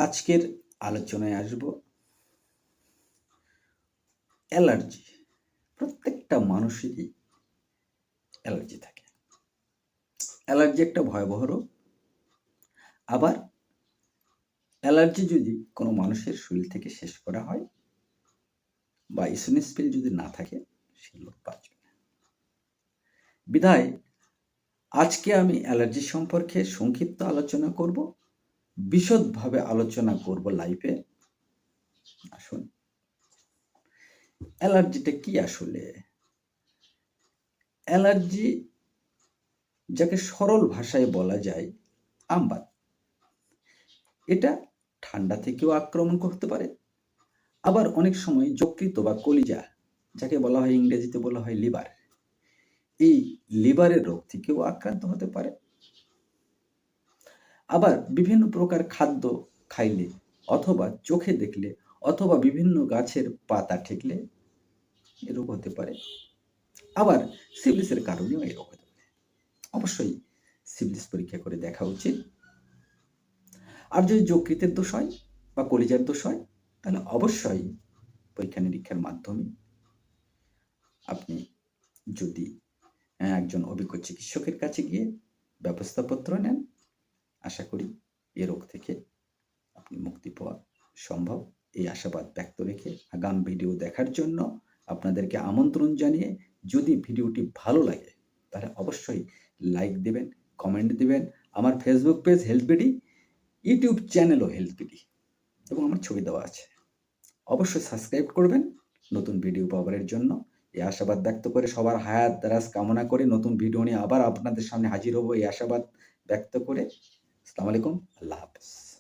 আজকের আলোচনায় আসব অ্যালার্জি। প্রত্যেকটা মানুষেরই অ্যালার্জি থাকে। অ্যালার্জি একটা ভয়াবহ রোগ। আবার অ্যালার্জি যদি কোনো মানুষের শরীর থেকে শেষ করা হয় বা ইসোনিসফিল যদি না থাকে, সে লোক বাঁচবে না। বিধায় আজকে আমি অ্যালার্জি সম্পর্কে সংক্ষিপ্ত আলোচনা করব, বিশদভাবে আলোচনা করব লাইভে। আসুন, অ্যালার্জিটা কি আসলে? অ্যালার্জি যাকে সরল ভাষায় বলা যায় আমবাত। এটা ঠান্ডা থেকেও আক্রমণ করতে পারে, আবার অনেক সময় যকৃত বা কলিজা, যাকে বলা হয় ইংরেজিতে বলা হয় লিভার, এই লিভারের রোগ থেকেও আক্রান্ত হতে পারে। আবার বিভিন্ন প্রকার খাদ্য খাইলে অথবা চোখে দেখলে অথবা বিভিন্ন গাছের পাতা ঠেকলে এ রোগ হতে পারে। আবার সিফিলিসের কারণেও এই রোগ হতে পারে। অবশ্যই সিফিলিস পরীক্ষা করে দেখা উচিত। আর যদি যকৃতের দোষ হয় বা কলিজার দোষ হয়, তাহলে অবশ্যই পরীক্ষা নিরীক্ষার মাধ্যমে আপনি যদি একজন অভিজ্ঞ চিকিৎসকের কাছে গিয়ে ব্যবস্থাপত্র নেন, আশা করি এ রোগ থেকে আপনি মুক্তি পাওয়া সম্ভব। এই আশাবাদ ব্যক্ত রেখে আগাম ভিডিও দেখার জন্য আপনাদেরকে আমন্ত্রণ জানিয়ে, যদি ভিডিওটি ভালো লাগে তাহলে অবশ্যই লাইক দেবেন, কমেন্ট দেবেন। আমার ফেসবুক পেজ হেলথবিডি, ইউটিউব চ্যানেলও হেলথবিডি এবং আমার ছবি দেওয়া আছে। অবশ্যই সাবস্ক্রাইব করবেন নতুন ভিডিও পাওয়ার জন্য। এই আশাবাদ ব্যক্ত করে, সবার হায়াত দারাজ কামনা করে নতুন ভিডিও নিয়ে আবার আপনাদের সামনে হাজির হব এই আশাবাদ ব্যক্ত করে। আসসালামু আলাইকুম, আল্লাহ হাফেজ।